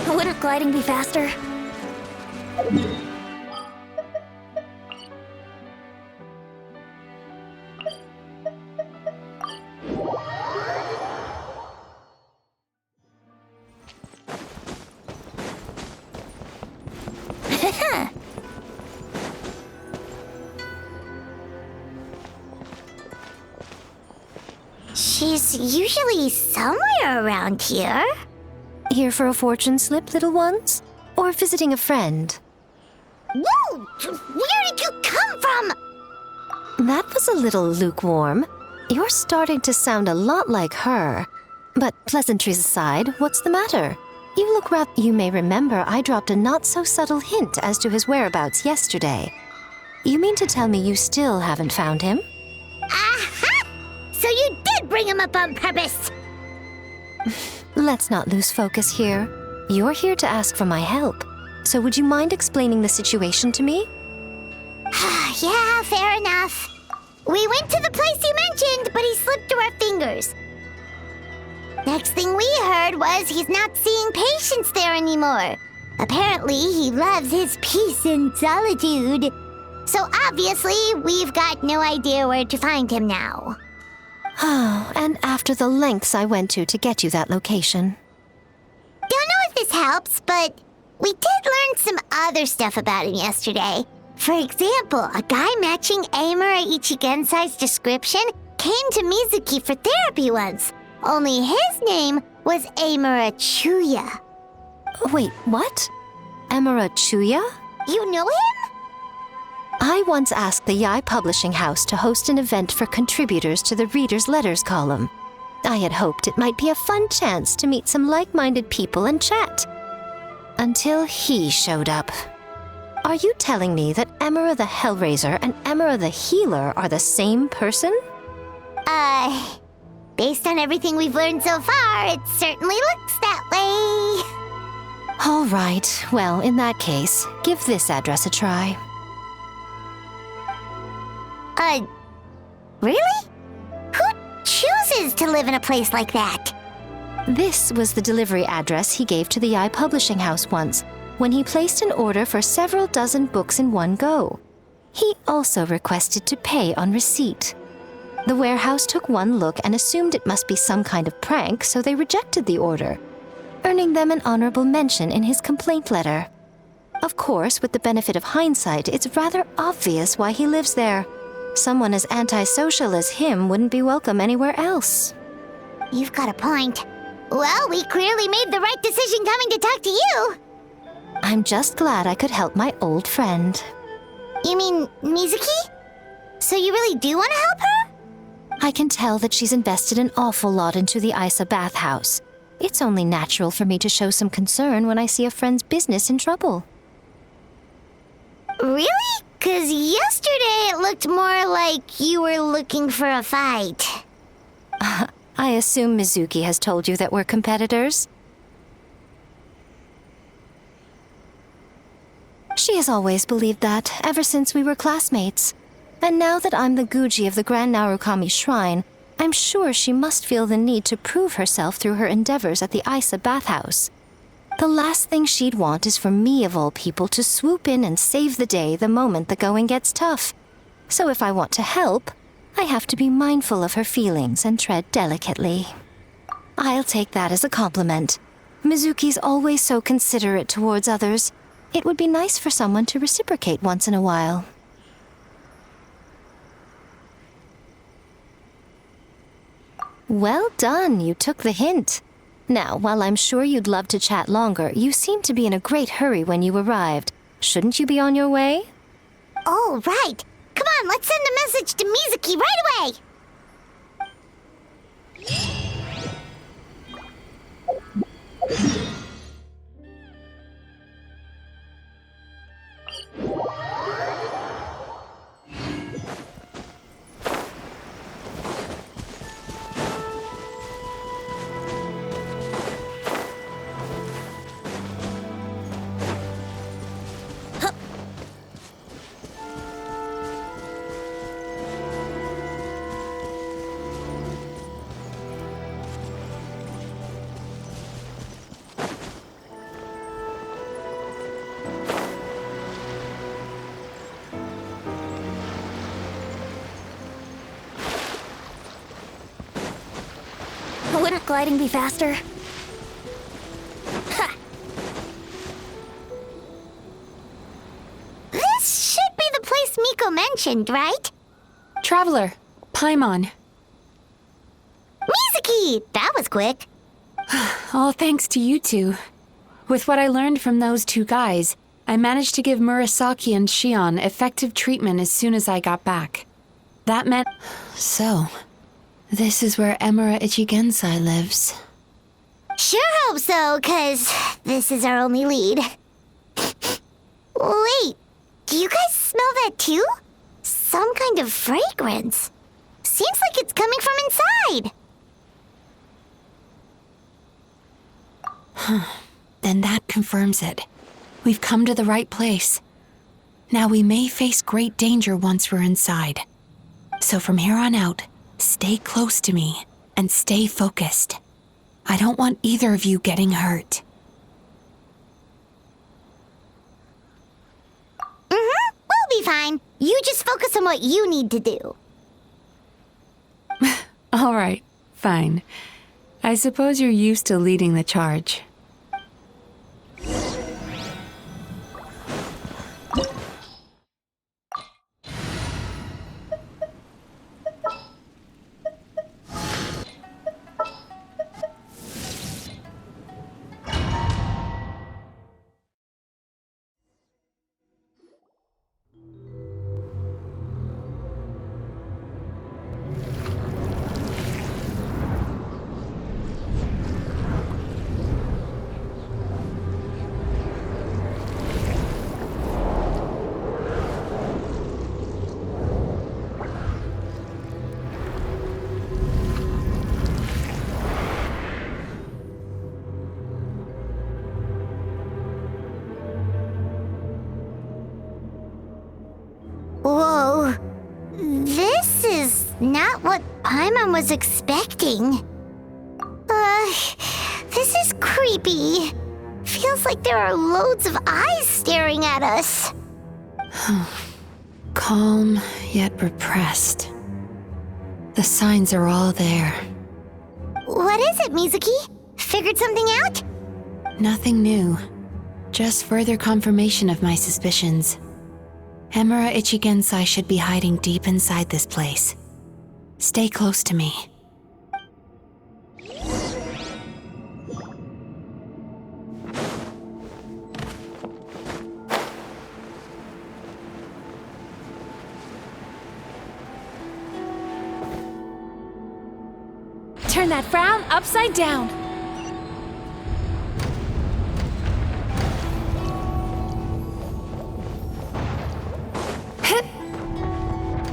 Wouldn't gliding be faster? She's usually somewhere around here. Here for a fortune slip, little ones? Or visiting a friend? Whoa! Where did you come from? That was a little lukewarm. You're starting to sound a lot like her. But pleasantries aside, what's the matter? You look rather... You may remember I dropped a not-so-subtle hint as to his whereabouts yesterday. You mean to tell me you still haven't found him? Aha! So you did bring him up on purpose! Let's not lose focus here. You're here to ask for my help. So would you mind explaining the situation to me? Yeah, fair enough. We went to the place you mentioned, but he slipped through our fingers. Next thing we heard was he's not seeing patients there anymore. Apparently, he loves his peace and solitude. So obviously, we've got no idea where to find him now. Oh, and after the lengths I went to get you that location. Don't know if this helps, but we did learn some other stuff about him yesterday. For example, a guy matching Amura Ichigensai's description came to Mizuki for therapy once. Only his name was Amura Chuya. Wait, what? Amura Chuya? You know him? I once asked the Yai Publishing House to host an event for contributors to the Reader's Letters column. I had hoped it might be a fun chance to meet some like-minded people and chat. Until he showed up. Are you telling me that Amura the Hellraiser and Amura the Healer are the same person? Based on everything we've learned so far, it certainly looks that way. All right, well, in that case, give this address a try. Really? Who chooses to live in a place like that? This was the delivery address he gave to the Yai Publishing House once, when he placed an order for several dozen books in one go. He also requested to pay on receipt. The warehouse took one look and assumed it must be some kind of prank, so they rejected the order, earning them an honorable mention in his complaint letter. Of course, with the benefit of hindsight, it's rather obvious why he lives there. Someone as antisocial as him wouldn't be welcome anywhere else. You've got a point. Well, we clearly made the right decision coming to talk to you. I'm just glad I could help my old friend. You mean Mizuki? So you really do want to help her? I can tell that she's invested an awful lot into the Isa bathhouse. It's only natural for me to show some concern when I see a friend's business in trouble. Really? 'Cause yesterday it looked more like you were looking for a fight. I assume Mizuki has told you that we're competitors? She has always believed that, ever since we were classmates. And now that I'm the Guji of the Grand Narukami Shrine, I'm sure she must feel the need to prove herself through her endeavors at the Isa bathhouse. The last thing she'd want is for me, of all people, to swoop in and save the day the moment the going gets tough. So if I want to help, I have to be mindful of her feelings and tread delicately. I'll take that as a compliment. Mizuki's always so considerate towards others. It would be nice for someone to reciprocate once in a while. Well done, you took the hint. Now, while I'm sure you'd love to chat longer, you seemed to be in a great hurry when you arrived. Shouldn't you be on your way? Oh, right. Come on, let's send a message to Mizuki right away. Wouldn't gliding be faster? Ha! This should be the place Miko mentioned, right? Traveler, Paimon. Mizuki! That was quick. All thanks to you two. With what I learned from those two guys, I managed to give Murasaki and Shion effective treatment as soon as I got back. That meant... So, this is where Emura Ichigensai lives. Sure hope so, 'cause this is our only lead. Wait, do you guys smell that too? Some kind of fragrance. Seems like it's coming from inside. Then that confirms it. We've come to the right place. Now we may face great danger once we're inside. So from here on out, stay close to me and stay focused. I don't want either of you getting hurt. We'll be fine. You just focus on what you need to do. All right, fine. I suppose you're used to leading the charge. Whoa. This is not what Paimon was expecting. This is creepy. Feels like there are loads of eyes staring at us. Calm, yet repressed. The signs are all there. What is it, Mizuki? Figured something out? Nothing new. Just further confirmation of my suspicions. Emura Ichigensai should be hiding deep inside this place. Stay close to me. Turn that frown upside down.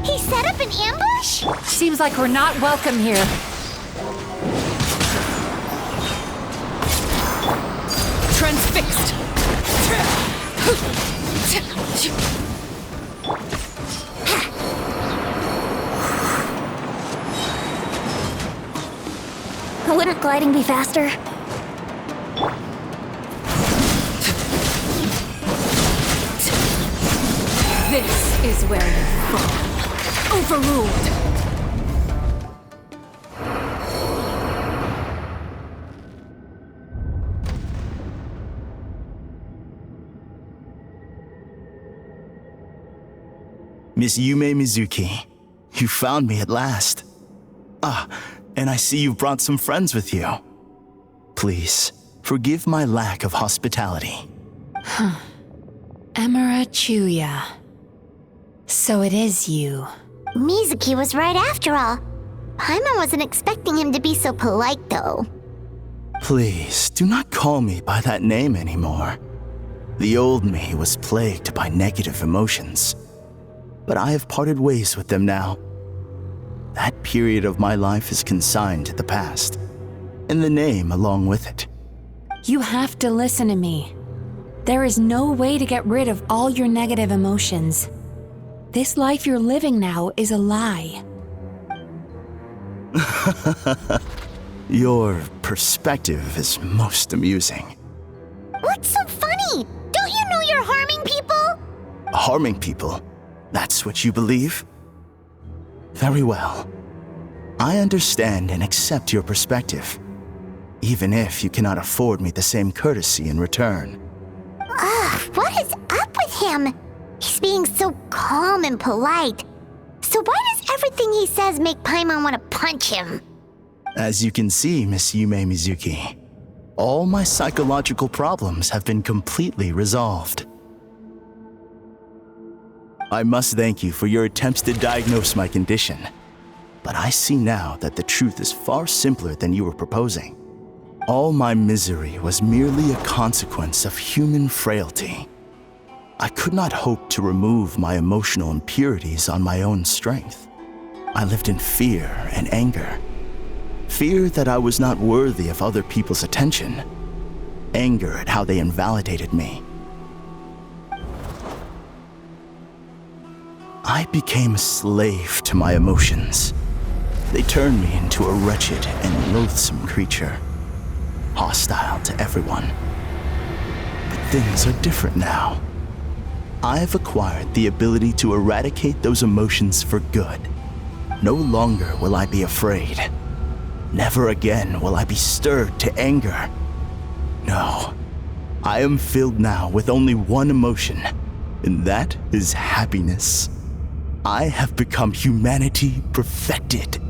He set up an ambush? Seems like we're not welcome here. Transfixed! Wouldn't gliding be faster? This is where you fall. Overruled! Miss Yume Mizuki, you found me at last. And I see you've brought some friends with you. Please, forgive my lack of hospitality. Emura Chuya. So it is you. Mizuki was right after all. Paimon wasn't expecting him to be so polite, though. Please, do not call me by that name anymore. The old me was plagued by negative emotions. But I have parted ways with them now. That period of my life is consigned to the past, and the name along with it. You have to listen to me. There is no way to get rid of all your negative emotions. This life you're living now is a lie. Your perspective is most amusing. What's so funny? Don't you know you're harming people? Harming people? That's what you believe? Very well. I understand and accept your perspective. even if you cannot afford me the same courtesy in return. Ugh, what is up with him? He's being so calm and polite. So why does everything he says make Paimon want to punch him? As you can see, Miss Yume Mizuki, all my psychological problems have been completely resolved. I must thank you for your attempts to diagnose my condition, but I see now that the truth is far simpler than you were proposing. All my misery was merely a consequence of human frailty. I could not hope to remove my emotional impurities on my own strength. I lived in fear and anger. Fear that I was not worthy of other people's attention. Anger at how they invalidated me. I became a slave to my emotions. They turned me into a wretched and loathsome creature, hostile to everyone. But things are different now. I've acquired the ability to eradicate those emotions for good. No longer will I be afraid. Never again will I be stirred to anger. No, I am filled now with only one emotion, and that is happiness. I have become humanity perfected.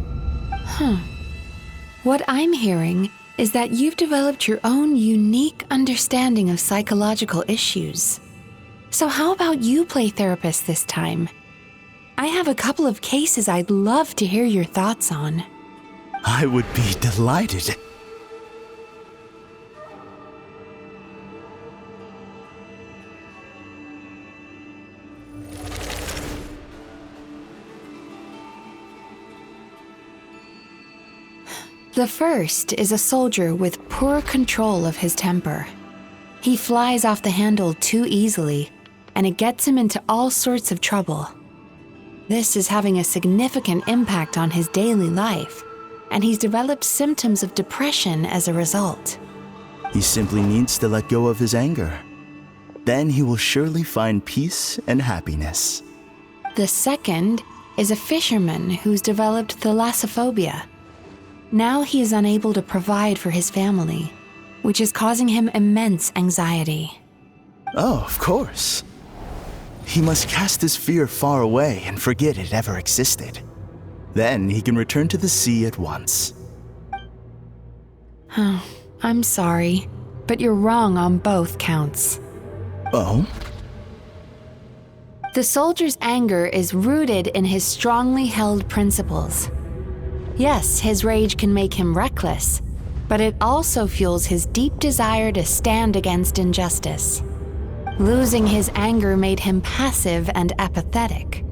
What I'm hearing is that you've developed your own unique understanding of psychological issues. So how about you play therapist this time? I have a couple of cases I'd love to hear your thoughts on. I would be delighted. The first is a soldier with poor control of his temper. He flies off the handle too easily, and it gets him into all sorts of trouble. This is having a significant impact on his daily life, and he's developed symptoms of depression as a result. He simply needs to let go of his anger. Then he will surely find peace and happiness. The second is a fisherman who's developed thalassophobia. Now he is unable to provide for his family, which is causing him immense anxiety. Oh, of course. He must cast his fear far away and forget it ever existed. Then he can return to the sea at once. Oh, I'm sorry, but you're wrong on both counts. Oh? The soldier's anger is rooted in his strongly held principles. Yes, his rage can make him reckless, but it also fuels his deep desire to stand against injustice. Losing his anger made him passive and apathetic.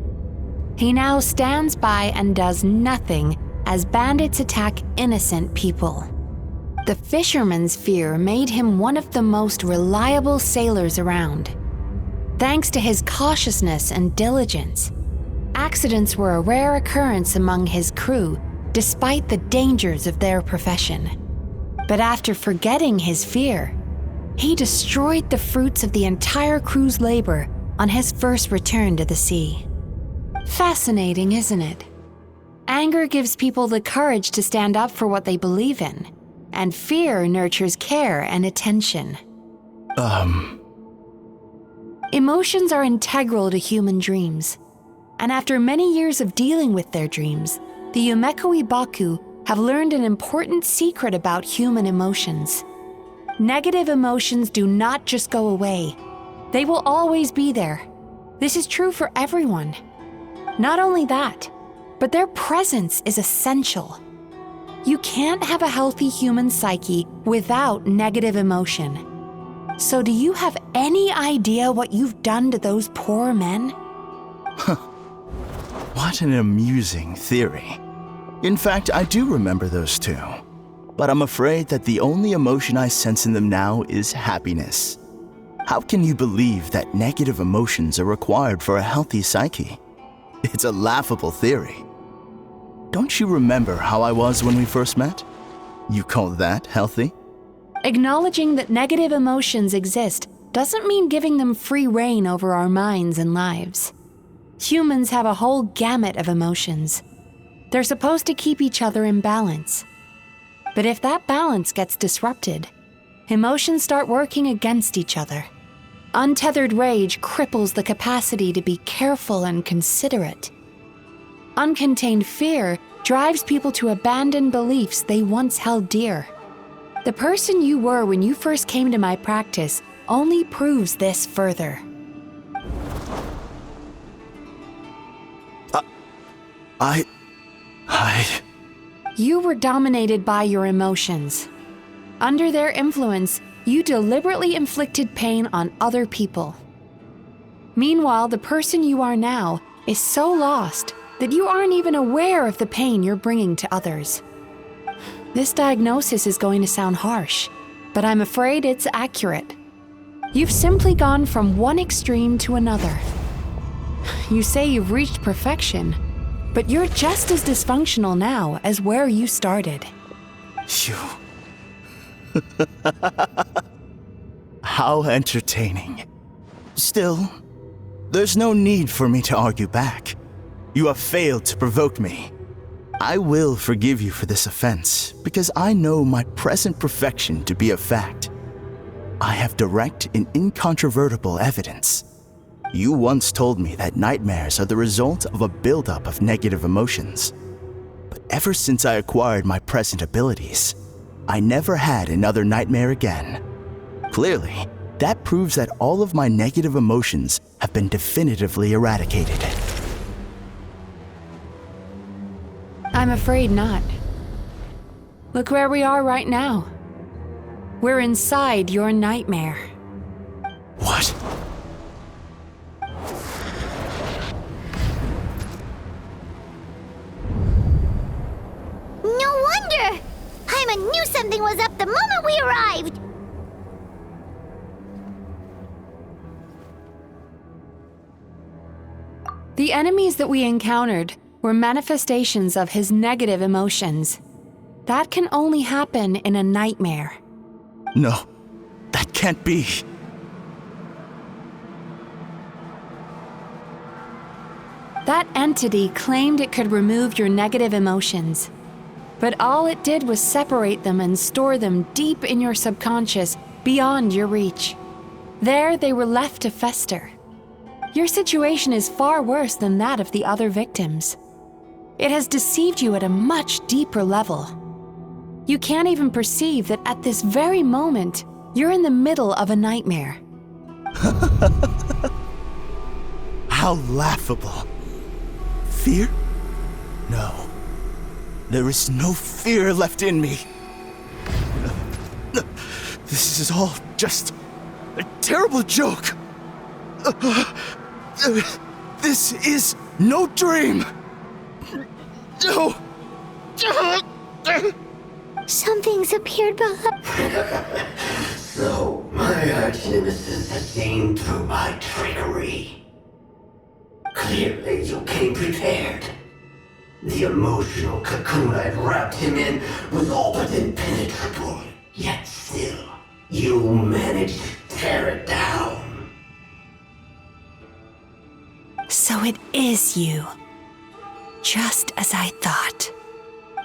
He now stands by and does nothing as bandits attack innocent people. The fisherman's fear made him one of the most reliable sailors around. Thanks to his cautiousness and diligence, accidents were a rare occurrence among his crew despite the dangers of their profession. But after forgetting his fear, he destroyed the fruits of the entire crew's labor on his first return to the sea. Fascinating, isn't it? Anger gives people the courage to stand up for what they believe in, and fear nurtures care and attention. Emotions are integral to human dreams, and after many years of dealing with their dreams, the Yumekoi Baku have learned an important secret about human emotions. Negative emotions do not just go away. They will always be there. This is true for everyone. Not only that, but their presence is essential. You can't have a healthy human psyche without negative emotion. So do you have any idea what you've done to those poor men? What an amusing theory. In fact, I do remember those two. But I'm afraid that the only emotion I sense in them now is happiness. How can you believe that negative emotions are required for a healthy psyche? It's a laughable theory. Don't you remember how I was when we first met? You call that healthy? Acknowledging that negative emotions exist doesn't mean giving them free rein over our minds and lives. Humans have a whole gamut of emotions. They're supposed to keep each other in balance. But if that balance gets disrupted, emotions start working against each other. Untethered rage cripples the capacity to be careful and considerate. Uncontained fear drives people to abandon beliefs they once held dear. The person you were when you first came to my practice only proves this further. You were dominated by your emotions. Under their influence, you deliberately inflicted pain on other people. Meanwhile, the person you are now is so lost that you aren't even aware of the pain you're bringing to others. This diagnosis is going to sound harsh, but I'm afraid it's accurate. You've simply gone from one extreme to another. You say you've reached perfection, but you're just as dysfunctional now as where you started. You... How entertaining. Still, there's no need for me to argue back. You have failed to provoke me. I will forgive you for this offense, because I know my present perfection to be a fact. I have direct and incontrovertible evidence. You once told me that nightmares are the result of a buildup of negative emotions. But ever since I acquired my present abilities, I never had another nightmare again. Clearly, that proves that all of my negative emotions have been definitively eradicated. I'm afraid not. Look where we are right now. We're inside your nightmare. What? No wonder! Paimon knew something was up the moment we arrived! The enemies that we encountered were manifestations of his negative emotions. That can only happen in a nightmare. No, that can't be. That entity claimed it could remove your negative emotions. But all it did was separate them and store them deep in your subconscious, beyond your reach. There they were left to fester. Your situation is far worse than that of the other victims. It has deceived you at a much deeper level. You can't even perceive that at this very moment, you're in the middle of a nightmare. How laughable. Fear? No. There is no fear left in me. This is all just a terrible joke. This is no dream. No. Something's appeared behind. So, my arch-nemesis has seen through my trickery. Clearly, you came prepared. The emotional cocoon I'd wrapped him in was all but impenetrable. Yet still, you managed to tear it down. So it is you. Just as I thought.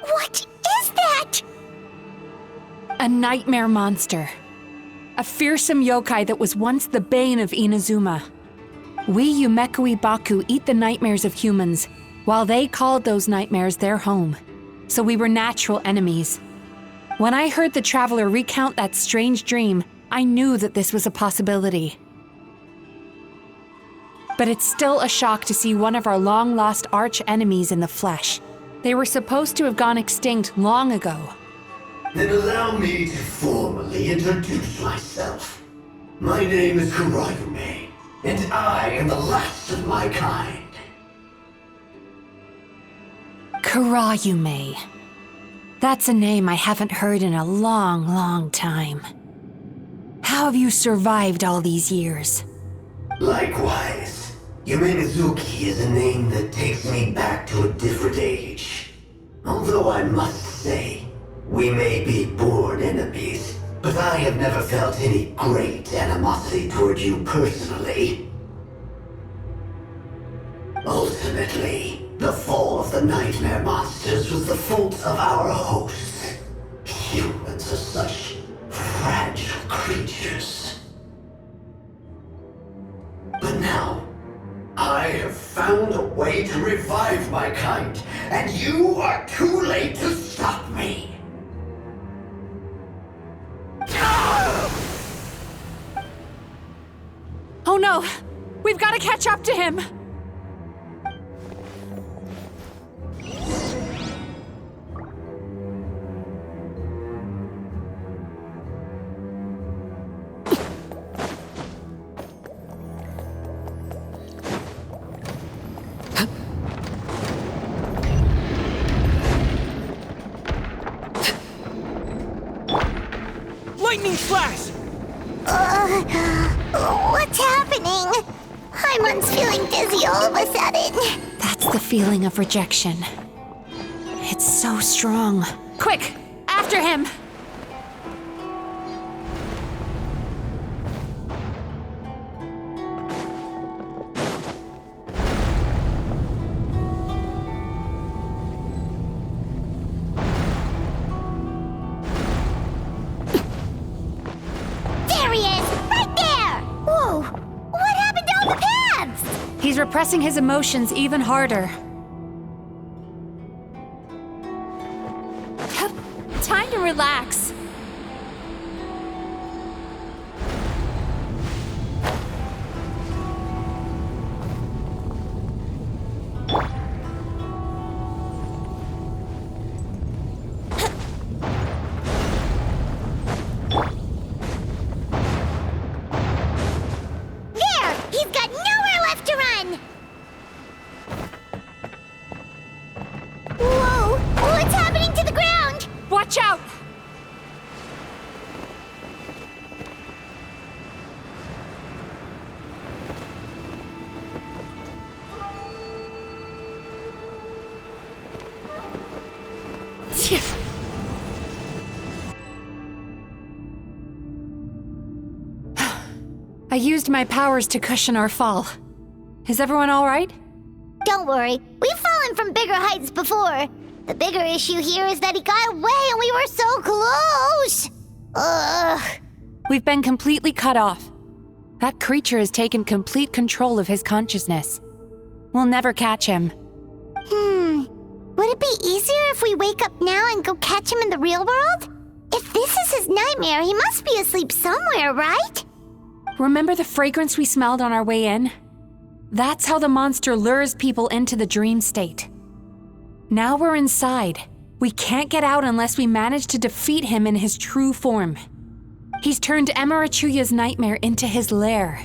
What is that? A nightmare monster. A fearsome yokai that was once the bane of Inazuma. We Yumekui Baku eat the nightmares of humans, while they called those nightmares their home. So we were natural enemies. When I heard the traveler recount that strange dream, I knew that this was a possibility. But it's still a shock to see one of our long-lost arch-enemies in the flesh. They were supposed to have gone extinct long ago. Then allow me to formally introduce myself. My name is Kurayume, and I am the last of my kind. Kurayume. That's a name I haven't heard in a long, long time. How have you survived all these years? Likewise, Yume Mizuki is a name that takes me back to a different age. Although I must say, we may be born enemies, but I have never felt any great animosity toward you personally. Ultimately, the fall of the nightmare monsters was the fault of our hosts. found a way to revive my kind, and you are too late to stop me. Oh no! We've got to catch up to him! Lightning flash! What's happening? Paimon's feeling dizzy all of a sudden. That's the feeling of rejection. It's so strong. Quick! After him! There he is! Right there! Whoa! What happened to all the paths? He's repressing his emotions even harder. Time to relax. There! He's got nowhere left to run! Whoa! What's happening to the ground? Watch out! I used my powers to cushion our fall. Is everyone all right? Don't worry, we've fallen from bigger heights before. The bigger issue here is that he got away and we were so close! Ugh. We've been completely cut off. That creature has taken complete control of his consciousness. We'll never catch him. Would it be easier if we wake up now and go catch him in the real world? If this is his nightmare, he must be asleep somewhere, right? Remember the fragrance we smelled on our way in? That's how the monster lures people into the dream state. Now we're inside. We can't get out unless we manage to defeat him in his true form. He's turned Emarachuya's nightmare into his lair.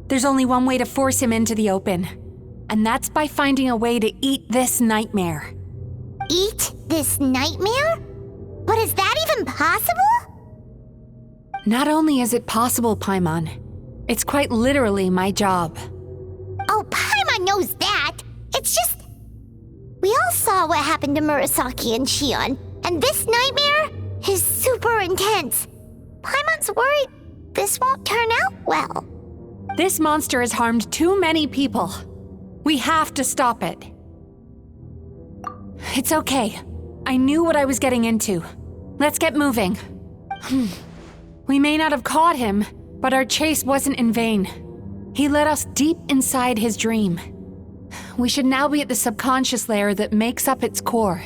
There's only one way to force him into the open, and that's by finding a way to eat this nightmare. Eat this nightmare? But is that even possible? Not only is it possible, Paimon, it's quite literally my job. Oh, Paimon knows that. It's just... We all saw what happened to Murasaki and Shion, and this nightmare is super intense. Paimon's worried this won't turn out well. This monster has harmed too many people. We have to stop it. It's okay. I knew what I was getting into. Let's get moving. We may not have caught him, but our chase wasn't in vain. He led us deep inside his dream. We should now be at the subconscious layer that makes up its core.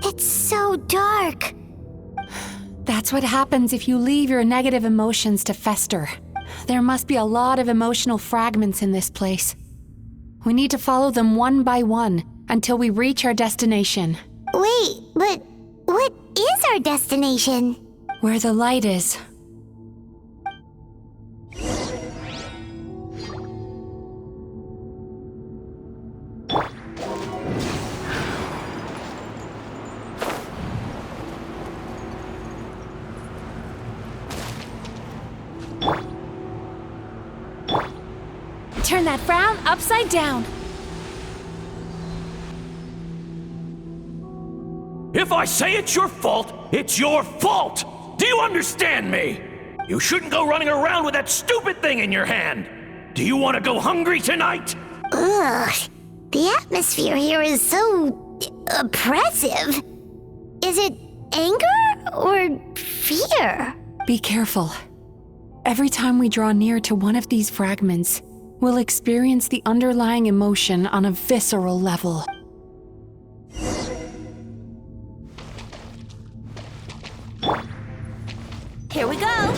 It's so dark. That's what happens if you leave your negative emotions to fester. There must be a lot of emotional fragments in this place. We need to follow them one by one until we reach our destination. Wait, but what is our destination? Where the light is. Turn that frown upside down. If I say it's your fault, it's your fault! Do you understand me? You shouldn't go running around with that stupid thing in your hand! Do you want to go hungry tonight? Ugh, the atmosphere here is so oppressive. Is it anger or fear? Be careful. Every time we draw near to one of these fragments, we'll experience the underlying emotion on a visceral level. Here we go.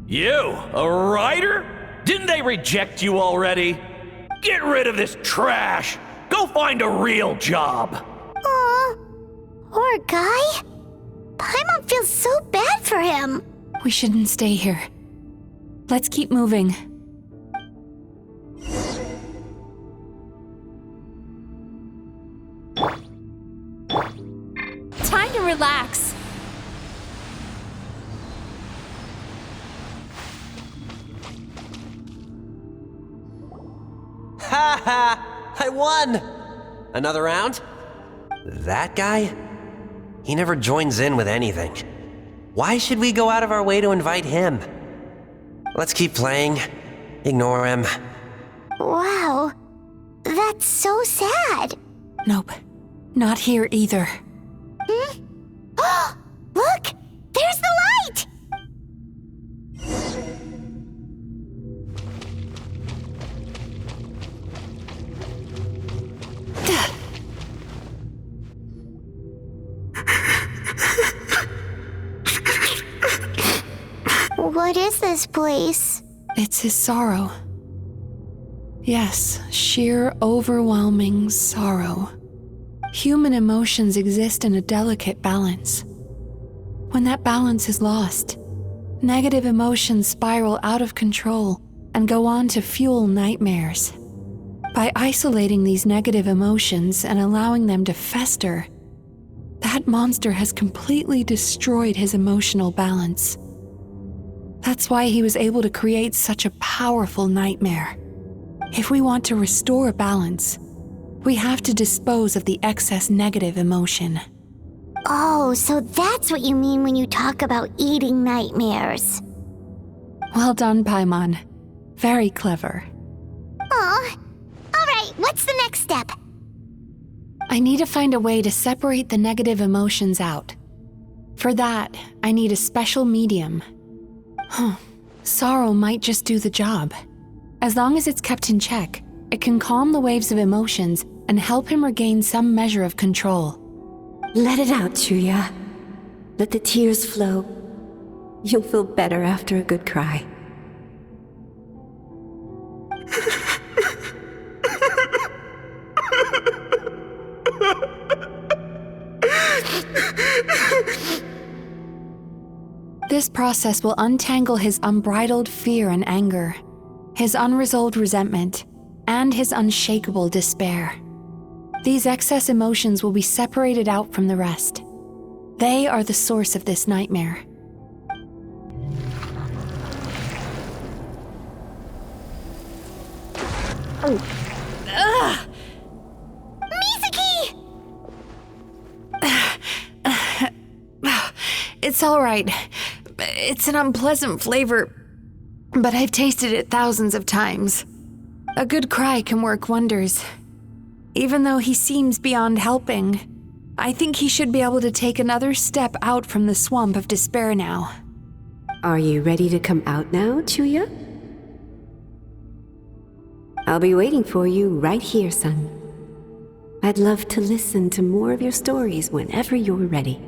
You, a writer? Didn't they reject you already? Get rid of this trash! Go find a real job! Aw, poor guy. Paimon feels so bad for him. We shouldn't stay here. Let's keep moving. Time to relax. Ha ha! I won! Another round? That guy? He never joins in with anything. Why should we go out of our way to invite him? Let's keep playing. Ignore him. Wow, that's so sad. Nope. Not here either. Oh, look! There's the light! What is this place? It's his sorrow. Yes, sheer overwhelming sorrow. Human emotions exist in a delicate balance. When that balance is lost, negative emotions spiral out of control and go on to fuel nightmares. By isolating these negative emotions and allowing them to fester, that monster has completely destroyed his emotional balance. That's why he was able to create such a powerful nightmare. If we want to restore balance, we have to dispose of the excess negative emotion. Oh, so that's what you mean when you talk about eating nightmares. Well done, Paimon. Very clever. Aw. All right, what's the next step? I need to find a way to separate the negative emotions out. For that, I need a special medium. Sorrow might just do the job. As long as it's kept in check, it can calm the waves of emotions and help him regain some measure of control. Let it out, Chuya. Let the tears flow. You'll feel better after a good cry. This process will untangle his unbridled fear and anger, his unresolved resentment, and his unshakable despair. These excess emotions will be separated out from the rest. They are the source of this nightmare. Mizuki! It's all right. It's an unpleasant flavor, but I've tasted it thousands of times. A good cry can work wonders. Even though he seems beyond helping, I think he should be able to take another step out from the swamp of despair now. Are you ready to come out now, Chuya? I'll be waiting for you right here, son. I'd love to listen to more of your stories whenever you're ready.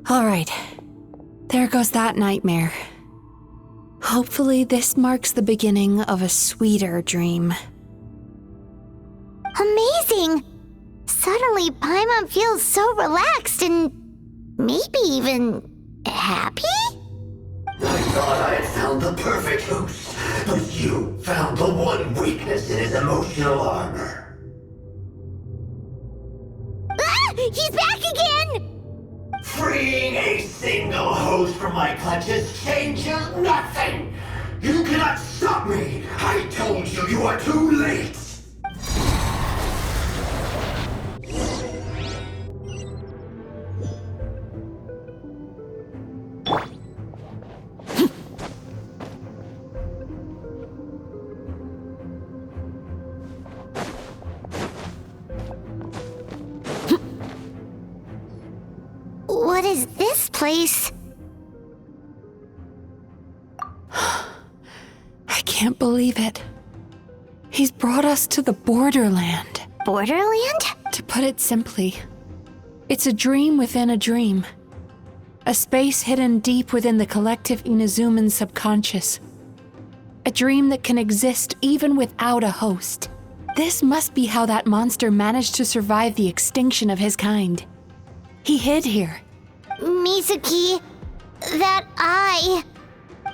All right, there goes that nightmare. Hopefully this marks the beginning of a sweeter dream. Amazing! Suddenly, Paimon feels so relaxed and maybe even happy? I thought I had found the perfect host, but you found the one weakness in his emotional armor. single host from my clutches changes nothing! You cannot stop me! I told you you are too late! What is this place? I can't believe it. He's brought us to the borderland. Borderland? To put it simply, it's a dream within a dream. A space hidden deep within the collective Inazuman subconscious. A dream that can exist even without a host. This must be how that monster managed to survive the extinction of his kind. He hid here. Mizuki, that eye.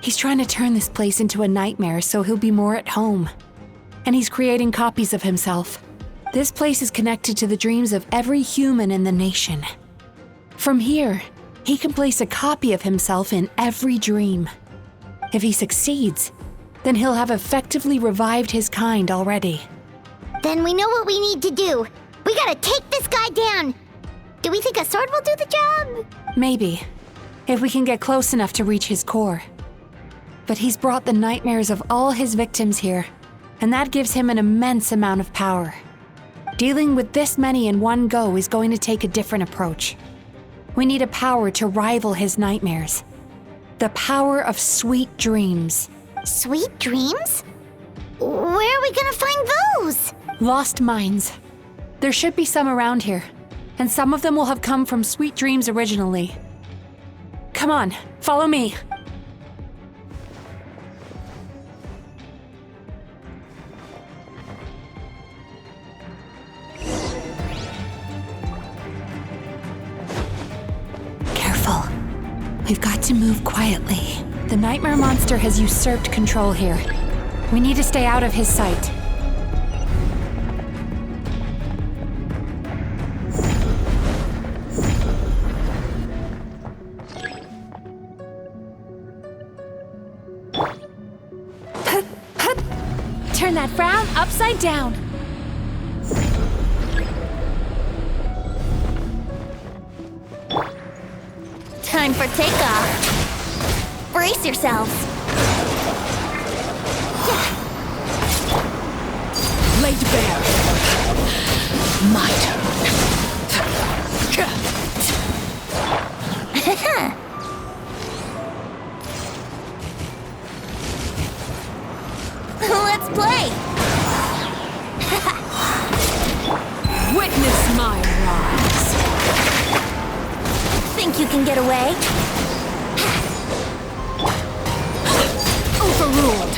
He's trying to turn this place into a nightmare so he'll be more at home. And he's creating copies of himself. This place is connected to the dreams of every human in the nation. From here, he can place a copy of himself in every dream. If he succeeds, then he'll have effectively revived his kind already. Then we know what we need to do. We gotta take this guy down. Do we think a sword will do the job? Maybe, if we can get close enough to reach his core. But he's brought the nightmares of all his victims here, and that gives him an immense amount of power. Dealing with this many in one go is going to take a different approach. We need a power to rival his nightmares. The power of sweet dreams. Sweet dreams? Where are we gonna find those? Lost minds. There should be some around here, and some of them will have come from sweet dreams originally. Come on, follow me. Careful. We've got to move quietly. The nightmare monster has usurped control here. We need to stay out of his sight. Turn that frown upside down. Time for takeoff. Brace yourselves. Laid bare. My turn. Let's play. Witness my rise. Think you can get away? Overruled.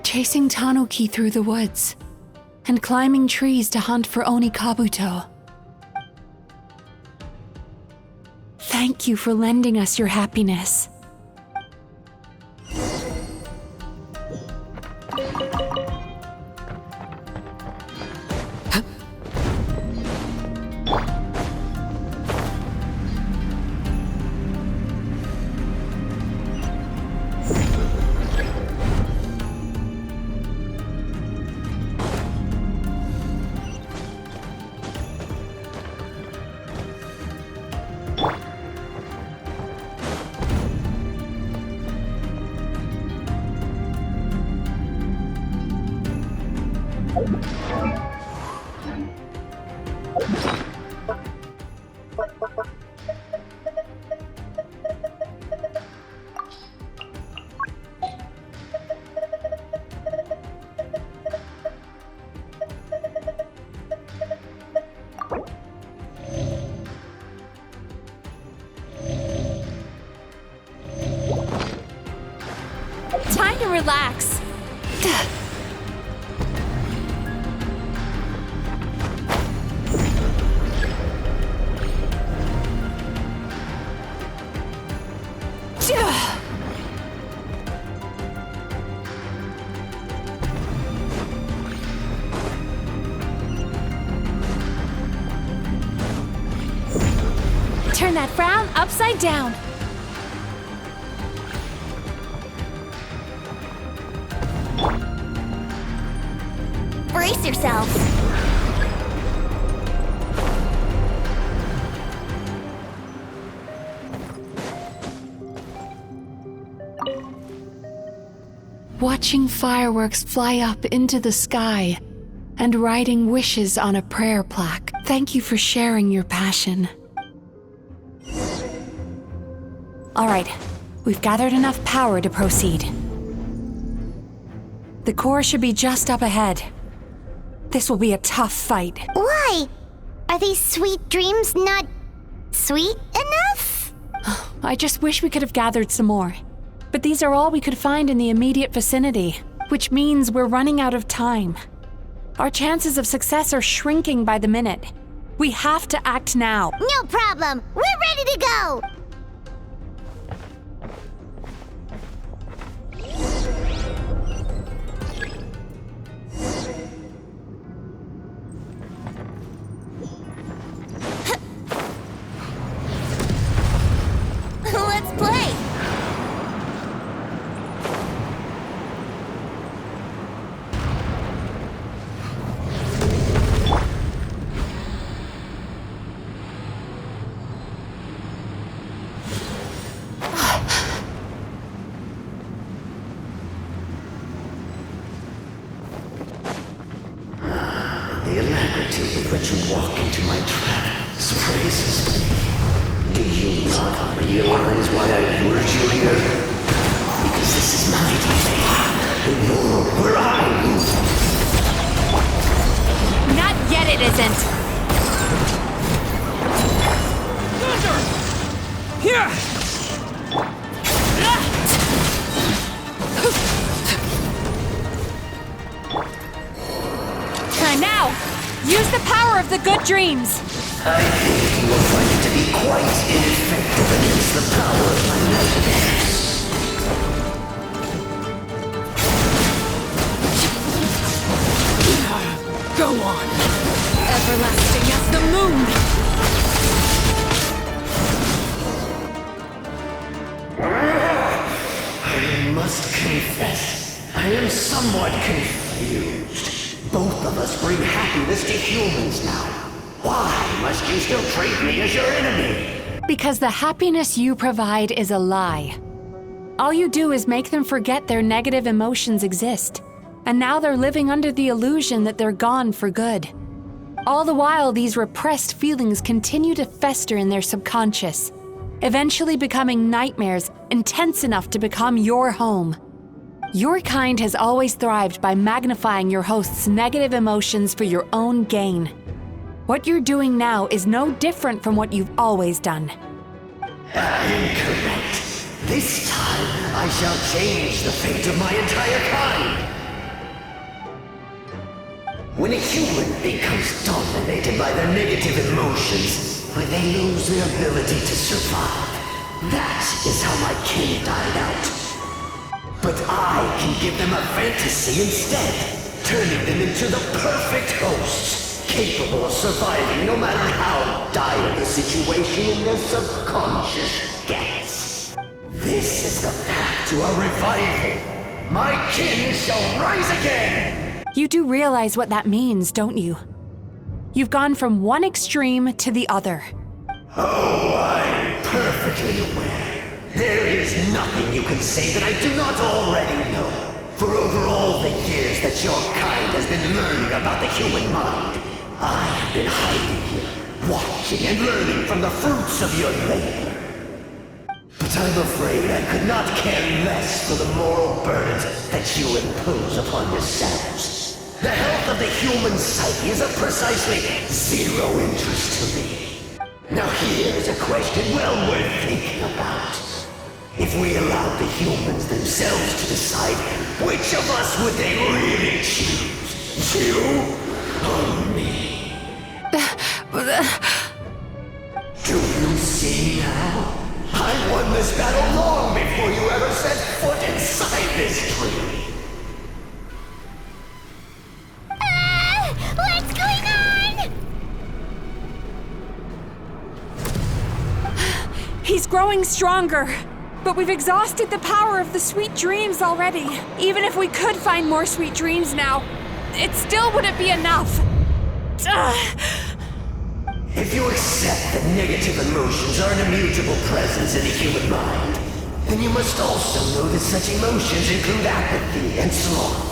Chasing Tanuki through the woods, and climbing trees to hunt for Oni Kabuto. Thank you for lending us your happiness. Time to relax. Turn that frown upside down. Brace yourselves. Watching fireworks fly up into the sky and writing wishes on a prayer plaque. Thank you for sharing your passion. All right, we've gathered enough power to proceed. The core should be just up ahead. This will be a tough fight. Why? Are these sweet dreams not sweet enough? I just wish we could have gathered some more. But these are all we could find in the immediate vicinity, which means we're running out of time. Our chances of success are shrinking by the minute. We have to act now. No problem. We're ready to go. Let's play. The alacrity with which you walk into my trap surprises me. Do you not realize why I lured you here? Because this is my domain, the world where I rule. Not yet, it isn't. Thunder! Here! Now, use the power of the good dreams. I think you will find it to be quite ineffective against the power of my nightmares. Go on. Everlasting as the moon. I must confess, I am somewhat confused. Both of us bring happiness to humans now. Why must you still treat me as your enemy? Because the happiness you provide is a lie. All you do is make them forget their negative emotions exist. And now they're living under the illusion that they're gone for good. All the while, these repressed feelings continue to fester in their subconscious, eventually becoming nightmares intense enough to become your home. Your kind has always thrived by magnifying your host's negative emotions for your own gain. What you're doing now is no different from what you've always done. Incorrect. This time, I shall change the fate of my entire kind. When a human becomes dominated by their negative emotions, when they lose their ability to survive, that is how my kin died out. But I can give them a fantasy instead, turning them into the perfect hosts, capable of surviving no matter how dire the situation in their subconscious gets. This is the path to a revival. My kin shall rise again! You do realize what that means, don't you? You've gone from one extreme to the other. Oh, I'm perfectly aware. There is nothing you can say that I do not already know. For over all the years that your kind has been learning about the human mind, I have been hiding here, watching and learning from the fruits of your labor. But I'm afraid I could not care less for the moral burdens that you impose upon yourselves. The health of the human psyche is of precisely zero interest to me. Now here is a question well worth thinking about. If we allowed the humans themselves to decide, which of us would they really choose? You or me? Do you see now? I won this battle long before you ever set foot inside this tree. What's going on? growing stronger. But we've exhausted the power of the sweet dreams already. Even if we could find more sweet dreams now, it still wouldn't be enough. If you accept that negative emotions are an immutable presence in the human mind, then you must also know that such emotions include apathy and sloth.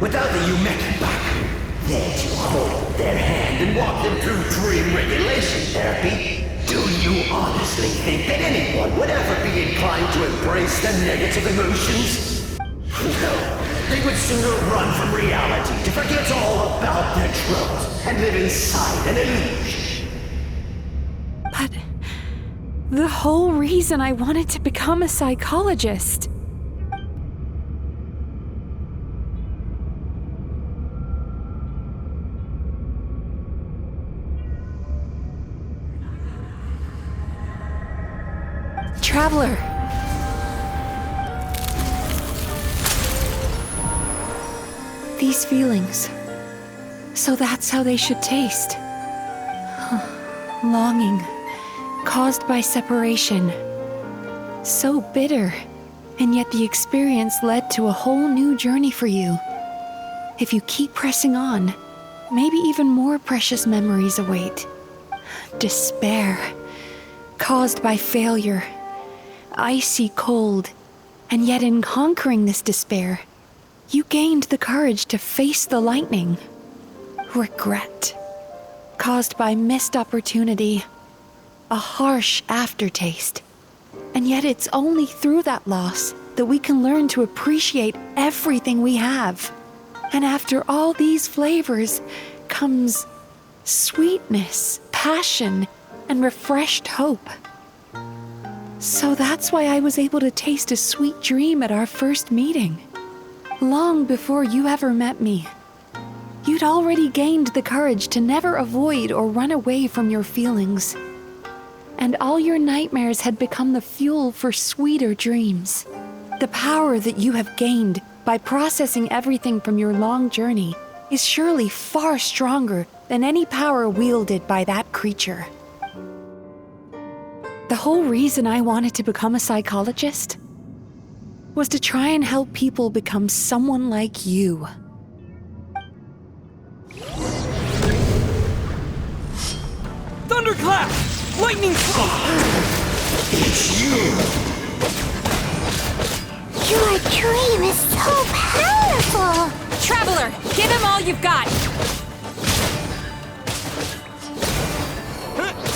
Without the Yumeki Baku there to hold their hand and walk them through dream regulation therapy, do you honestly think that anyone would ever be inclined to embrace the negative emotions? No, they would sooner run from reality to forget all about their troubles and live inside an illusion. But the whole reason I wanted to become a psychologist. Traveler. These feelings. So that's how they should taste. Longing, caused by separation. So bitter, and yet the experience led to a whole new journey for you. If you keep pressing on, maybe even more precious memories await. Despair, caused by failure. Icy cold, and yet in conquering this despair, you gained the courage to face the lightning. Regret, caused by missed opportunity, a harsh aftertaste. And yet it's only through that loss that we can learn to appreciate everything we have. And after all these flavors comes sweetness, passion, and refreshed hope. So that's why I was able to taste a sweet dream at our first meeting. Long before you ever met me. You'd already gained the courage to never avoid or run away from your feelings. And all your nightmares had become the fuel for sweeter dreams. The power that you have gained by processing everything from your long journey is surely far stronger than any power wielded by that creature. The whole reason I wanted to become a psychologist was to try and help people become someone like you. Thunderclap! Lightning! It's you! Your dream is so powerful! Traveler, give him all you've got!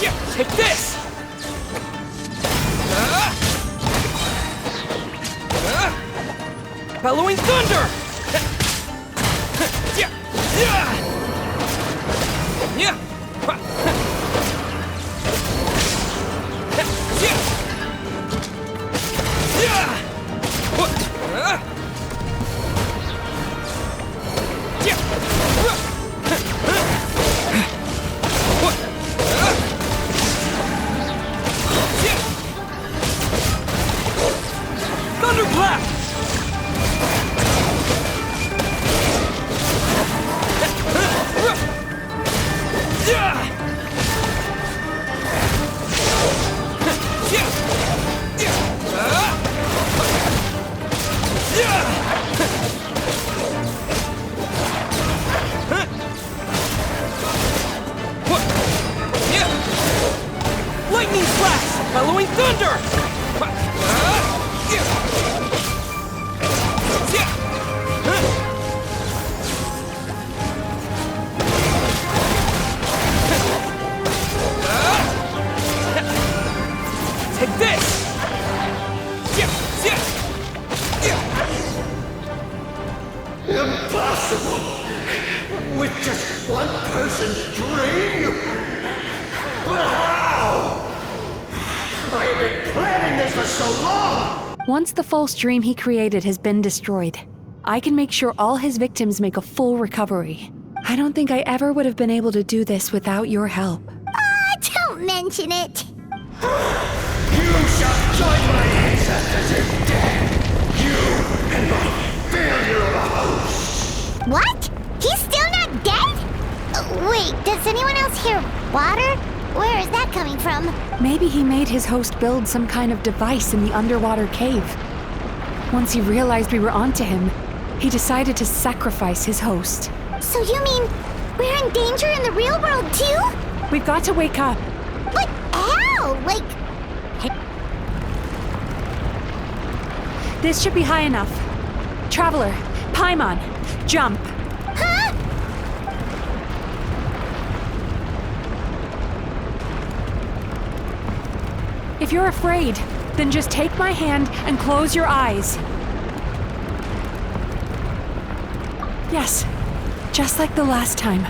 Yeah, take this! Bellowing thunder! Yeah! Thunderclap! Lightning flash! Bellowing thunder! Take this! Impossible! With just one person's dream? But how? I have been planning this for so long! Once the false dream he created has been destroyed, I can make sure all his victims make a full recovery. I don't think I ever would have been able to do this without your help. Don't mention it. You shall join my ancestors in death! You and my failure of a host! What? He's still not dead? Wait, does anyone else hear water? Where is that coming from? Maybe he made his host build some kind of device in the underwater cave. Once he realized we were onto him, he decided to sacrifice his host. So you mean we're in danger in the real world too? We've got to wake up. But how? Like, This should be high enough. Traveler, Paimon, jump. huh? If you're afraid, then just take my hand and close your eyes. Yes, just like the last time.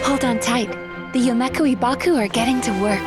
Hold on tight. The Yomeku Ibaku are getting to work.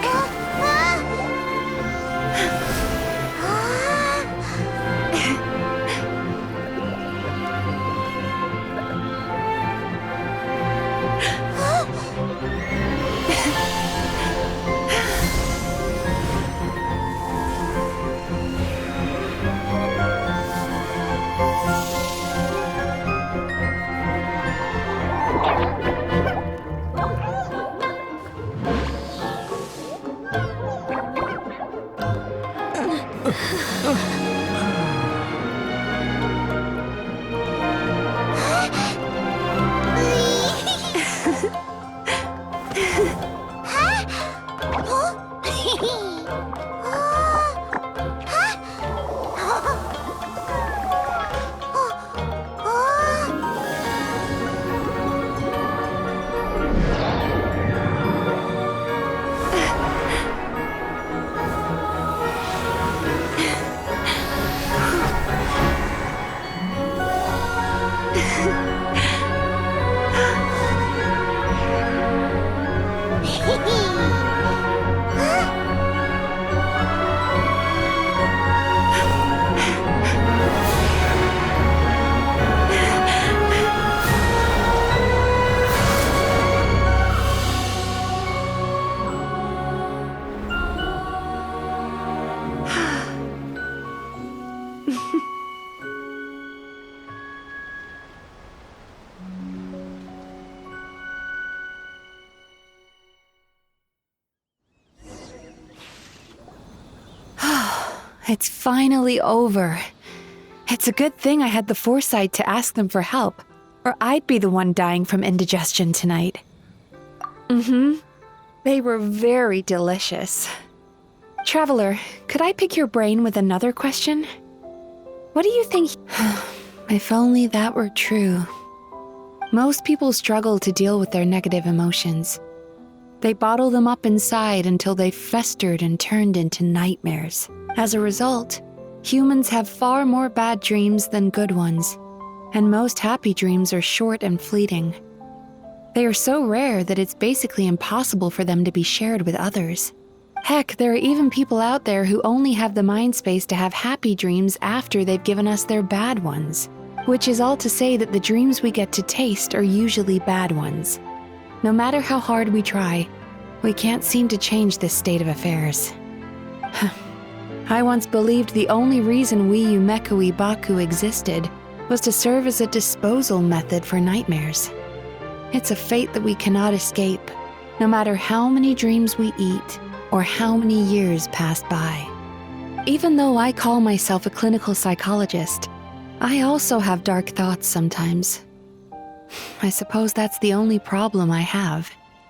It's finally over. It's a good thing I had the foresight to ask them for help, or I'd be the one dying from indigestion tonight. They were very delicious. Traveler, could I pick your brain with another question? What do you think? If only that were true. Most people struggle to deal with their negative emotions. They bottle them up inside until they festered and turned into nightmares. As a result, humans have far more bad dreams than good ones, and most happy dreams are short and fleeting. They are so rare that it's basically impossible for them to be shared with others. Heck, there are even people out there who only have the mind space to have happy dreams after they've given us their bad ones, which is all to say that the dreams we get to taste are usually bad ones. No matter how hard we try, we can't seem to change this state of affairs. I once believed the only reason we Yumeku Ibaku existed was to serve as a disposal method for nightmares. It's a fate that we cannot escape, no matter how many dreams we eat or how many years pass by. Even though I call myself a clinical psychologist, I also have dark thoughts sometimes. I suppose that's the only problem I have.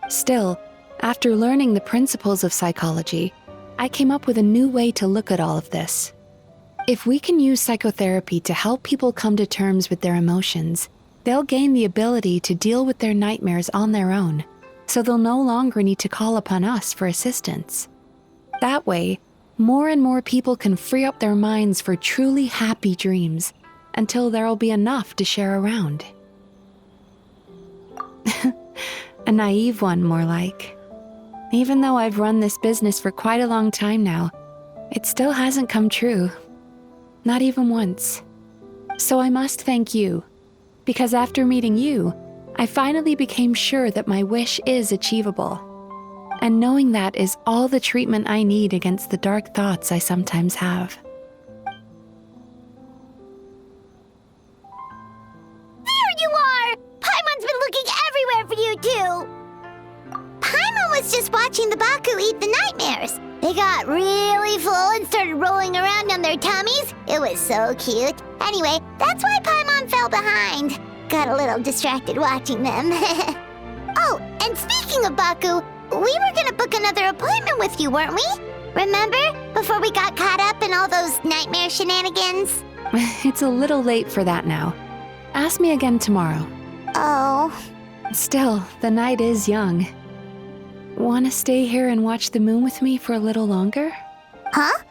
Still, after learning the principles of psychology, I came up with a new way to look at all of this. If we can use psychotherapy to help people come to terms with their emotions, they'll gain the ability to deal with their nightmares on their own, so they'll no longer need to call upon us for assistance. That way, more and more people can free up their minds for truly happy dreams until there'll be enough to share around. A naive one, more like. Even though I've run this business for quite a long time now, it still hasn't come true. Not even once. So I must thank you, because after meeting you, I finally became sure that my wish is achievable. And knowing that is all the treatment I need against the dark thoughts I sometimes have. There you are! Paimon's been looking everywhere for you, too! Paimon was just watching the Baku eat the nightmares. They got really full and started rolling around on their tummies. It was so cute. Anyway, that's why Paimon fell behind. Got a little distracted watching them. Oh, and speaking of Baku, we were gonna book another appointment with you, weren't we? Remember? Before we got caught up in all those nightmare shenanigans? It's a little late for that now. Ask me again tomorrow. Oh. Still, the night is young. Want to stay here and watch the moon with me for a little longer? Huh?